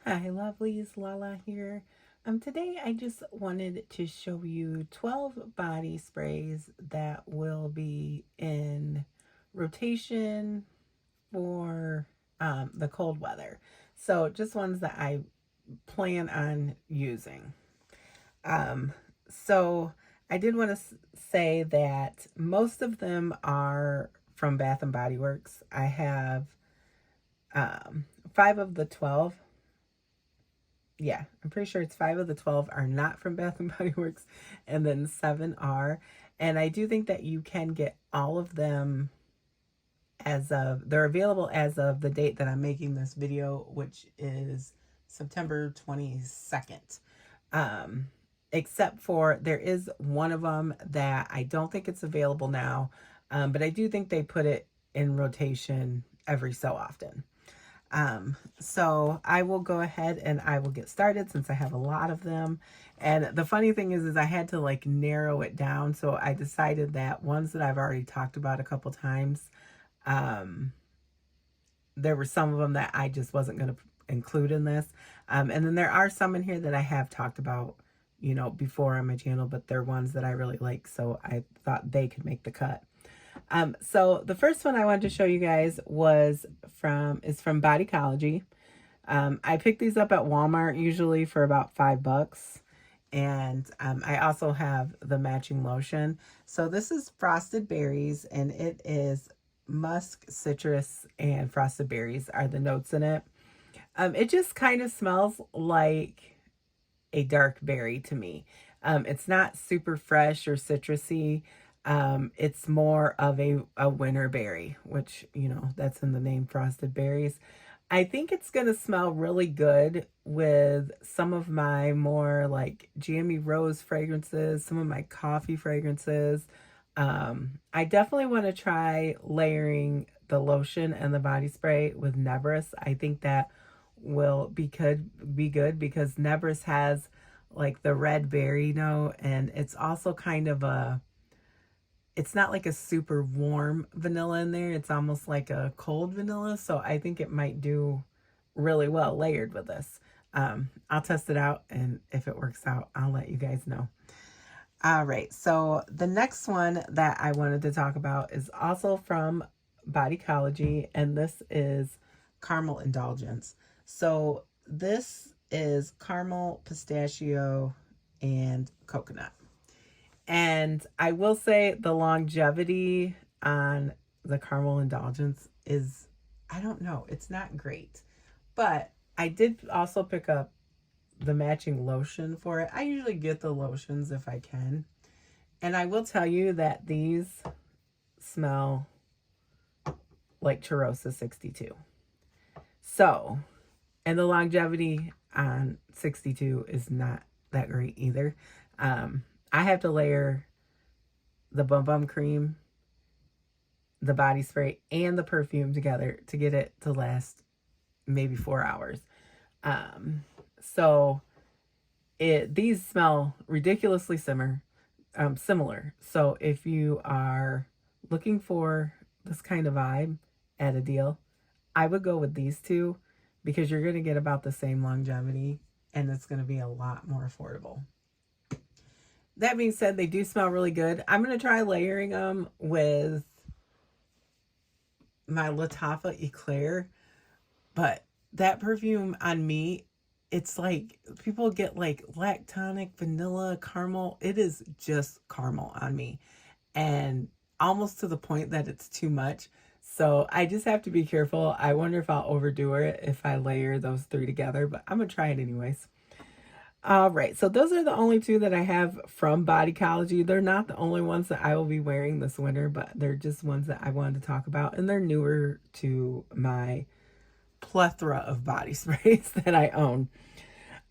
Hi, lovelies. Lala here. Today I just wanted to show you 12 body sprays that will be in rotation for the cold weather. So just ones that I plan on using. Um, so I did want to say that most of them are from Bath and Body Works. I have 5 of the 12. Yeah, I'm pretty sure it's 5 of the 12 are not from Bath and Body Works, and then 7 are. And I do think that you can get all of them they're available as of the date that I'm making this video, which is September 22nd. Um, Except for there is one of them that I don't think it's available now, but I do think they put it in rotation every so often. So I will go ahead and I will get started since I have a lot of them. And the funny thing is I had to like narrow it down. So I decided that ones that I've already talked about a couple times, um, there were some of them that I just wasn't going to include in this. And then there are some in here that I have talked about, before on my channel, but they're ones that I really like. So I thought they could make the cut. So the first one I wanted to show you guys is from Bodycology. I pick these up at Walmart usually for about $5. And I also have the matching lotion. So this is Frosted Berries, and it is musk, citrus, and frosted berries are the notes in it. It just kind of smells like a dark berry to me. It's not super fresh or citrusy. It's more of a winter berry, which, that's in the name, Frosted Berries. I think it's going to smell really good with some of my more like jammy rose fragrances, some of my coffee fragrances. I definitely want to try layering the lotion and the body spray with Nebris. I think that will be good because Nebris has like the red berry note, and it's also kind of it's not like a super warm vanilla in there. It's almost like a cold vanilla. So I think it might do really well layered with this. I'll test it out, and if it works out, I'll let you guys know. All right, so the next one that I wanted to talk about is also from Bodycology, and this is Caramel Indulgence. So this is caramel, pistachio, and coconut. And I will say the longevity on the Caramel Indulgence is, I don't know, it's not great. But I did also pick up the matching lotion for it. I usually get the lotions if I can. And I will tell you that these smell like Cheirosa 62. So, and the longevity on 62 is not that great either. I have to layer the Bum Bum Cream, the body spray, and the perfume together to get it to last maybe 4 hours. So these smell ridiculously similar. So if you are looking for this kind of vibe at a deal, I would go with these two because you're going to get about the same longevity and it's going to be a lot more affordable. That being said, they do smell really good. I'm going to try layering them with my Lattafa Eclair, but that perfume on me, it's like people get like lactonic, vanilla, caramel. It is just caramel on me, and almost to the point that it's too much. So I just have to be careful. I wonder if I'll overdo it if I layer those three together, but I'm going to try it anyways. All right, so those are the only two that I have from Bodycology. They're not the only ones that I will be wearing this winter, but they're just ones that I wanted to talk about, and they're newer to my plethora of body sprays that I own.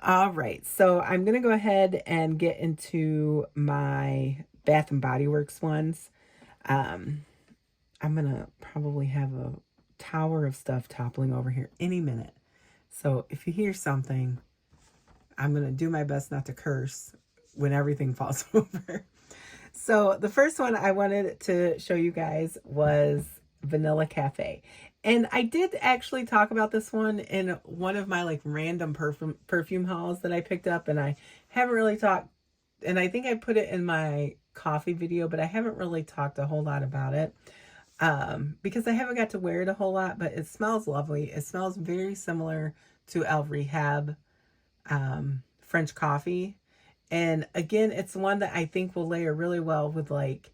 All right, so I'm going to go ahead and get into my Bath and Body Works ones. I'm going to probably have a tower of stuff toppling over here any minute. So if you hear something, I'm going to do my best not to curse when everything falls over. So the first one I wanted to show you guys was Vanilla Cafe. And I did actually talk about this one in one of my like random perfume hauls that I picked up, and I haven't really talked, and I think I put it in my coffee video, but I haven't really talked a whole lot about it because I haven't got to wear it a whole lot, but it smells lovely. It smells very similar to El Rehab French coffee. And again, it's one that I think will layer really well with like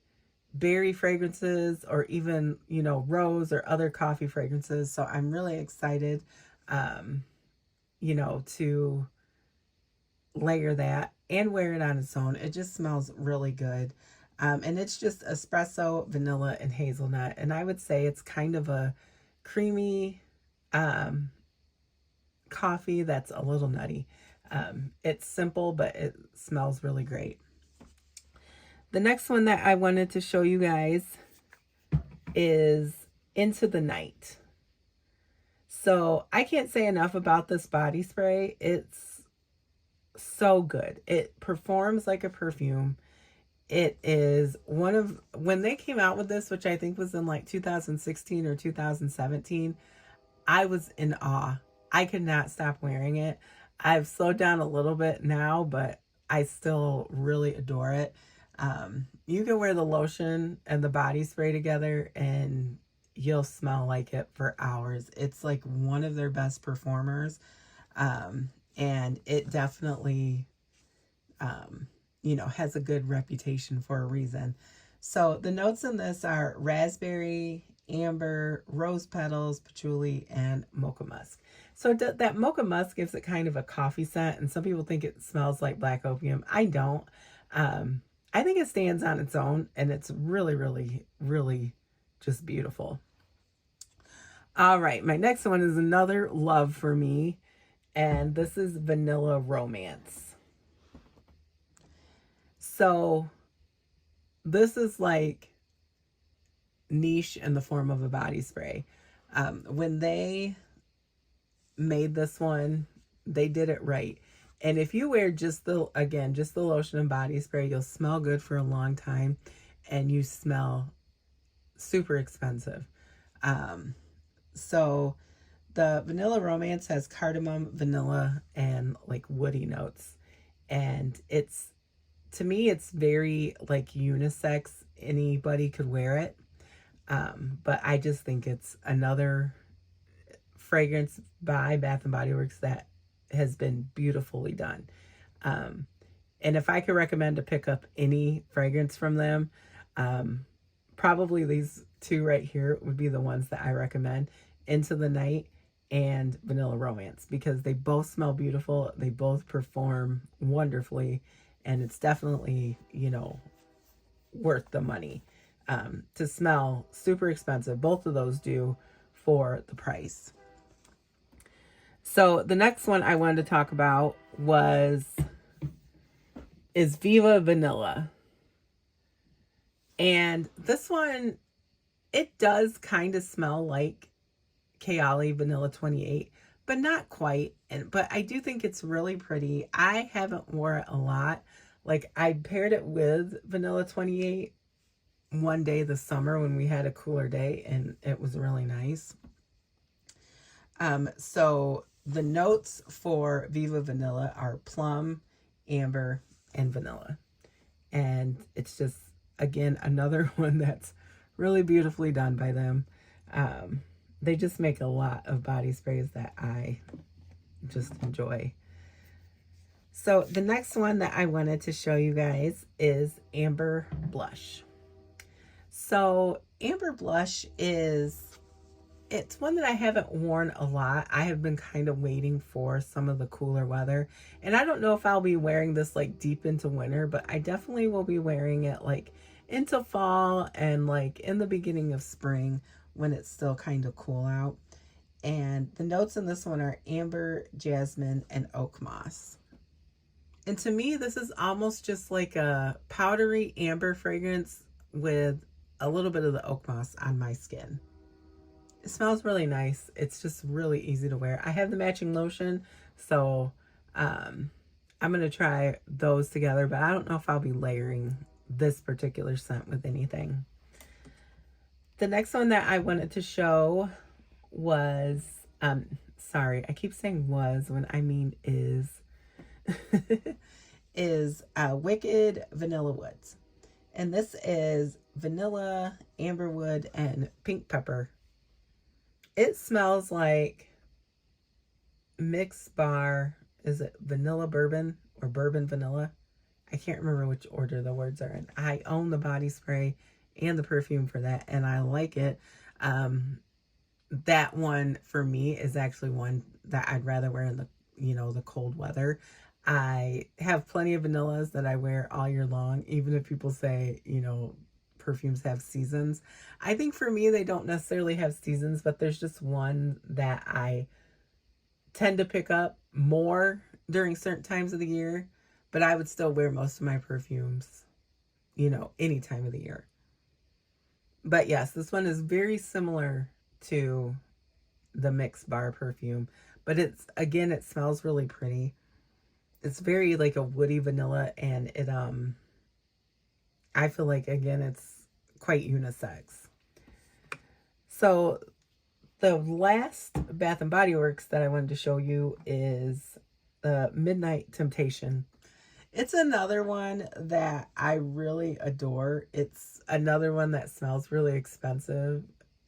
berry fragrances or even, you know, rose or other coffee fragrances. So I'm really excited, you know, to layer that and wear it on its own. It just smells really good. And it's just espresso, vanilla, and hazelnut. And I would say it's kind of a creamy coffee that's a little nutty. It's simple, but it smells really great. The next one that I wanted to show you guys is Into the Night. So I can't say enough about this body spray. It's so good. It performs like a perfume. It is one of, when they came out with this, which I think was in like 2016 or 2017, I was in awe. I could not stop wearing it. I've slowed down a little bit now, but I still really adore it. You can wear the lotion and the body spray together and you'll smell like it for hours. It's like one of their best performers. And it definitely, you know, has a good reputation for a reason. So the notes in this are raspberry, amber, rose petals, patchouli, and mocha musk. So that mocha musk gives it kind of a coffee scent, and some people think it smells like black opium. I don't. I think it stands on its own, and it's really, really, really just beautiful. All right, my next one is another love for me, and this is Vanilla Romance. So this is like niche in the form of a body spray. When they made this one, they did it right. And if you wear just the lotion and body spray, you'll smell good for a long time and you smell super expensive. So the Vanilla Romance has cardamom, vanilla, and like woody notes. And it's, to me, it's very like unisex. Anybody could wear it. But I just think it's another fragrance by Bath & Body Works that has been beautifully done. And if I could recommend to pick up any fragrance from them, probably these two right here would be the ones that I recommend. Into the Night and Vanilla Romance, because they both smell beautiful. They both perform wonderfully. And it's definitely, you know, worth the money. To smell super expensive. Both of those do for the price. So the next one I wanted to talk about is Viva Vanilla. And this one, it does kind of smell like Kayali Vanilla 28, but not quite. But I do think it's really pretty. I haven't worn it a lot. Like, I paired it with Vanilla 28 one day this summer when we had a cooler day, and it was really nice. So the notes for Viva Vanilla are plum, amber, and vanilla. And it's just, again, another one that's really beautifully done by them. They just make a lot of body sprays that I just enjoy. So the next one that I wanted to show you guys is Amber Blush. So Amber Blush it's one that I haven't worn a lot. I have been kind of waiting for some of the cooler weather. And I don't know if I'll be wearing this like deep into winter, but I definitely will be wearing it like into fall and like in the beginning of spring when it's still kind of cool out. And the notes in this one are amber, jasmine, and oak moss. And to me, this is almost just like a powdery amber fragrance with a little bit of the oak moss on my skin. It smells really nice. It's just really easy to wear. I have the matching lotion, so I'm going to try those together, but I don't know if I'll be layering this particular scent with anything. The next one that I wanted to show was, sorry, I keep saying was when I mean is, is Wicked Vanilla Woods. And this is vanilla, amberwood, and pink pepper. It smells like mixed bar. Is it vanilla bourbon or bourbon vanilla? I can't remember which order the words are in. I own the body spray and the perfume for that, and I like it. That one for me is actually one that I'd rather wear in the, the cold weather. I have plenty of vanillas that I wear all year long, even if people say, perfumes have seasons. I think for me, they don't necessarily have seasons, but there's just one that I tend to pick up more during certain times of the year, but I would still wear most of my perfumes, any time of the year. But yes, this one is very similar to the Mix Bar perfume, but it smells really pretty. It's very like a woody vanilla, and it I feel like again it's quite unisex. So the last Bath and Body Works that I wanted to show you is the Midnight Temptation. It's another one that I really adore. It's another one that smells really expensive.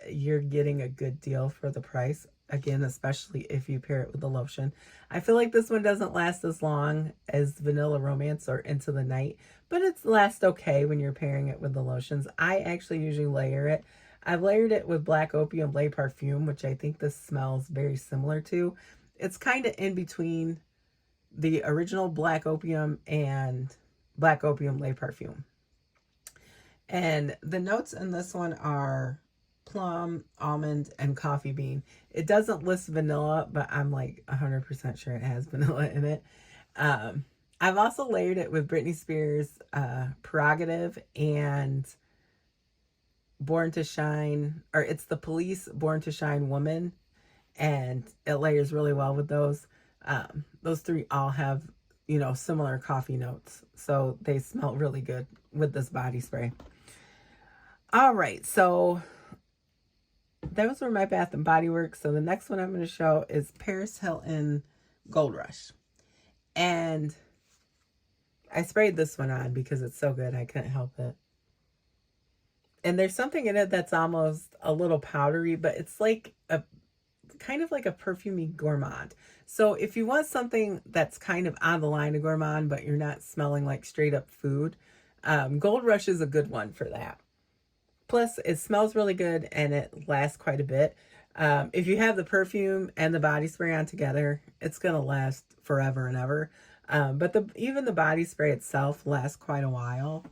You're getting a good deal for the price. Again, especially if you pair it with the lotion. I feel like this one doesn't last as long as Vanilla Romance or Into the Night, but it's lasts okay when you're pairing it with the lotions. I actually usually layer it. I've layered it with Black Opium Lait Parfum, which I think this smells very similar to. It's kind of in between the original Black Opium and Black Opium Lait Parfum. And the notes in this one are plum, almond, and coffee bean. It doesn't list vanilla, but I'm like 100% sure it has vanilla in it. I've also layered it with Britney Spears' Prerogative and Born to Shine, or it's the Police Born to Shine Woman, and it layers really well with those. Those three all have, similar coffee notes, so they smell really good with this body spray. All right, so those were my Bath and Body Works. So the next one I'm going to show is Paris Hilton Gold Rush. And I sprayed this one on because it's so good. I couldn't help it. And there's something in it that's almost a little powdery, but it's like a kind of like a perfumey gourmand. So if you want something that's kind of on the line of gourmand, but you're not smelling like straight up food, Gold Rush is a good one for that. Plus, it smells really good and it lasts quite a bit. If you have the perfume and the body spray on together, it's going to last forever and ever. But even the body spray itself lasts quite a while.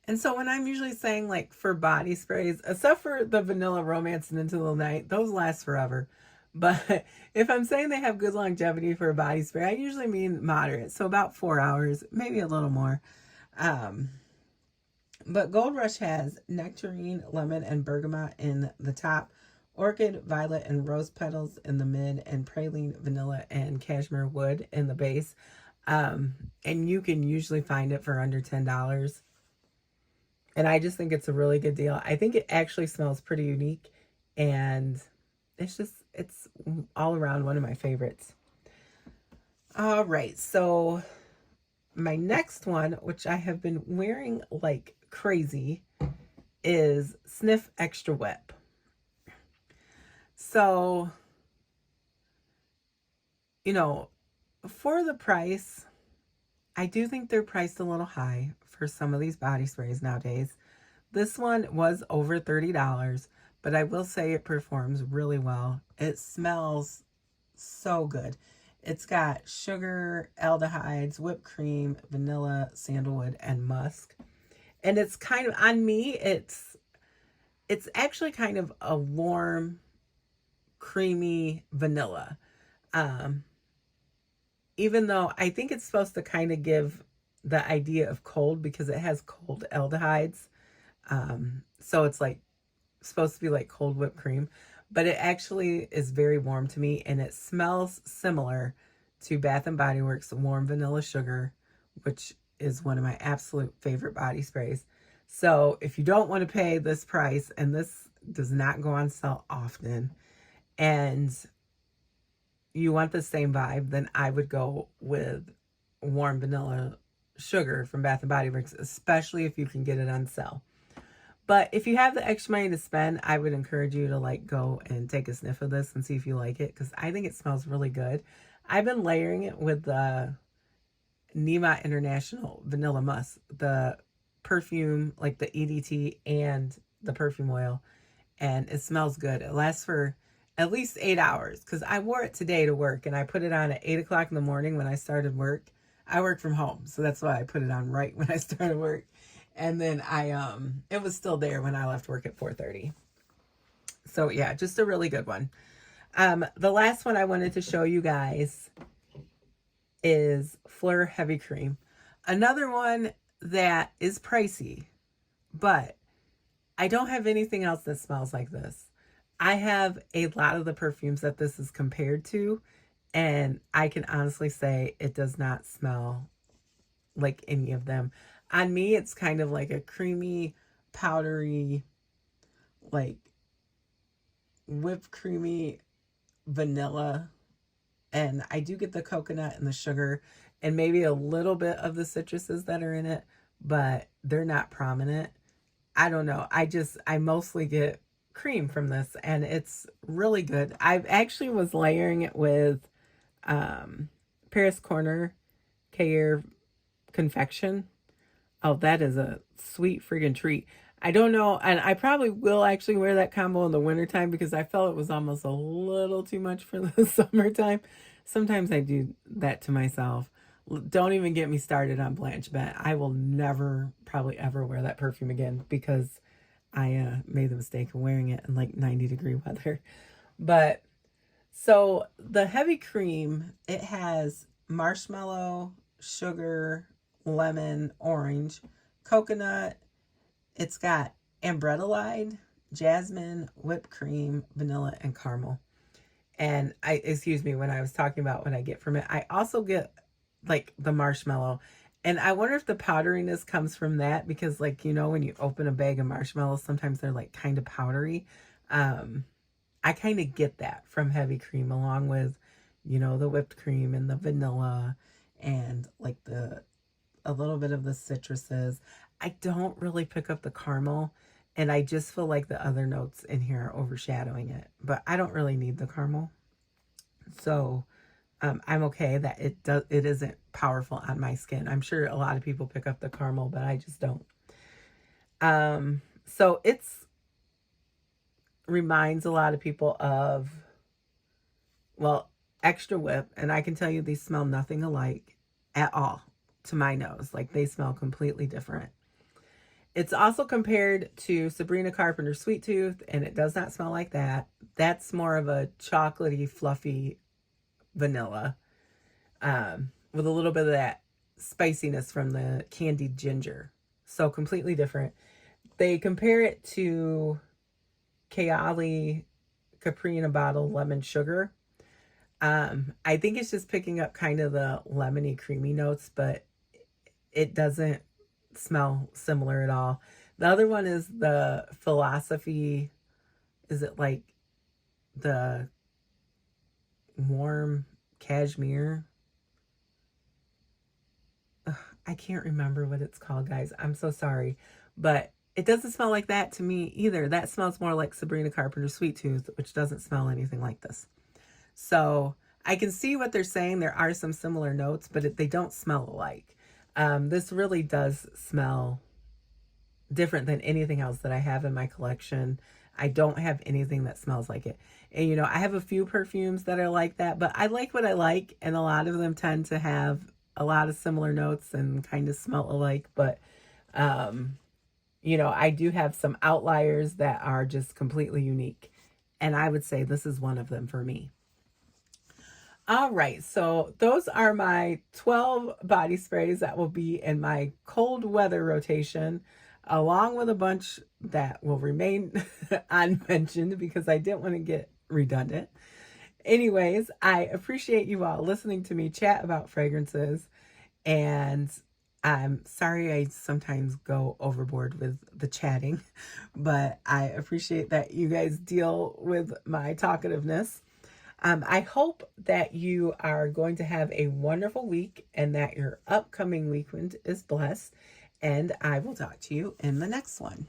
And so when I'm usually saying like for body sprays, except for the Vanilla Romance and Into the Night, those last forever. But if I'm saying they have good longevity for a body spray, I usually mean moderate. So about 4 hours, maybe a little more. But Gold Rush has nectarine, lemon, and bergamot in the top, orchid, violet, and rose petals in the mid, and praline, vanilla, and cashmere wood in the base. And you can usually find it for under $10. And I just think it's a really good deal. I think it actually smells pretty unique, and it's all around one of my favorites. All right, so my next one, which I have been wearing like crazy, is Snif Extra Whip. So, for the price, I do think they're priced a little high for some of these body sprays nowadays. This one was over $30, but I will say it performs really well. It smells so good. It's got sugar, aldehydes, whipped cream, vanilla, sandalwood, and musk. And it's kind of, on me, it's actually kind of a warm, creamy vanilla. Even though I think it's supposed to kind of give the idea of cold because it has cold aldehydes. So it's like supposed to be like cold whipped cream, but it actually is very warm to me, and it smells similar to Bath and Body Works Warm Vanilla Sugar, which is one of my absolute favorite body sprays. So if you don't want to pay this price, and this does not go on sale often, and you want the same vibe, then I would go with warm vanilla sugar from Bath and Body Works, especially if you can get it on sale. But if you have the extra money to spend, I would encourage you to like go and take a sniff of this and see if you like it, because I think it smells really good. I've been layering it with the Nema International Vanilla Musk, the perfume, like the EDT and the perfume oil, and it smells good. It lasts for at least 8 hours, because I wore it today to work, and I put it on at 8 o'clock in the morning when I started work. I work from home, so that's why I put it on right when I started work. And then it was still there when I left work at 4:30. So yeah, just a really good one. The last one I wanted to show you guys is Flur Heavy Cream. Another one that is pricey, but I don't have anything else that smells like this. I have a lot of the perfumes that this is compared to, and I can honestly say it does not smell like any of them. On me, it's kind of like a creamy, powdery, like whipped creamy vanilla. And I do get the coconut and the sugar and maybe a little bit of the citruses that are in it, but they're not prominent. I don't know. I mostly get cream from this, and it's really good. I actually was layering it with Paris Corner Care Confection. Oh, that is a sweet friggin' treat. I don't know, and I probably will actually wear that combo in the wintertime, because I felt it was almost a little too much for the summertime. Sometimes I do that to myself. Don't even get me started on Blanche Bent. I will never, probably ever wear that perfume again, because I made the mistake of wearing it in like 90-degree weather. But so the heavy cream, it has marshmallow, sugar, lemon, orange, coconut. It's got ambrettalide, jasmine, whipped cream, vanilla, and caramel. And excuse me, when I was talking about what I get from it, I also get like the marshmallow. And I wonder if the powderiness comes from that, because like, you know, when you open a bag of marshmallows, sometimes they're like kind of powdery. I kind of get that from heavy cream, along with, you know, the whipped cream and the vanilla and like a little bit of the citruses. I don't really pick up the caramel, and I just feel like the other notes in here are overshadowing it, but I don't really need the caramel. So I'm okay that it isn't powerful on my skin. I'm sure a lot of people pick up the caramel, but I just don't. So it's reminds a lot of people of, well, Extra Whip, and I can tell you these smell nothing alike at all to my nose. Like, they smell completely different. It's also compared to Sabrina Carpenter Sweet Tooth, and it does not smell like that. That's more of a chocolatey, fluffy vanilla, with a little bit of that spiciness from the candied ginger. So completely different. They compare it to Kayali Capri in a Bottle Lemon Sugar. I think it's just picking up kind of the lemony, creamy notes, but it doesn't smell similar at all. The other one is the Philosophy. Is it like the warm cashmere? Ugh, I can't remember what it's called, guys. I'm so sorry. But it doesn't smell like that to me either. That smells more like Sabrina Carpenter Sweet Tooth, which doesn't smell anything like this. So I can see what they're saying. There are some similar notes, but they don't smell alike. This really does smell different than anything else that I have in my collection. I don't have anything that smells like it. And, you know, I have a few perfumes that are like that, but I like what I like, and a lot of them tend to have a lot of similar notes and kind of smell alike. But, you know, I do have some outliers that are just completely unique, and I would say this is one of them for me. All right, so those are my 12 body sprays that will be in my cold weather rotation, along with a bunch that will remain unmentioned because I didn't want to get redundant. Anyways, I appreciate you all listening to me chat about fragrances, and I'm sorry I sometimes go overboard with the chatting, but I appreciate that you guys deal with my talkativeness. I hope that you are going to have a wonderful week and that your upcoming weekend is blessed. And I will talk to you in the next one.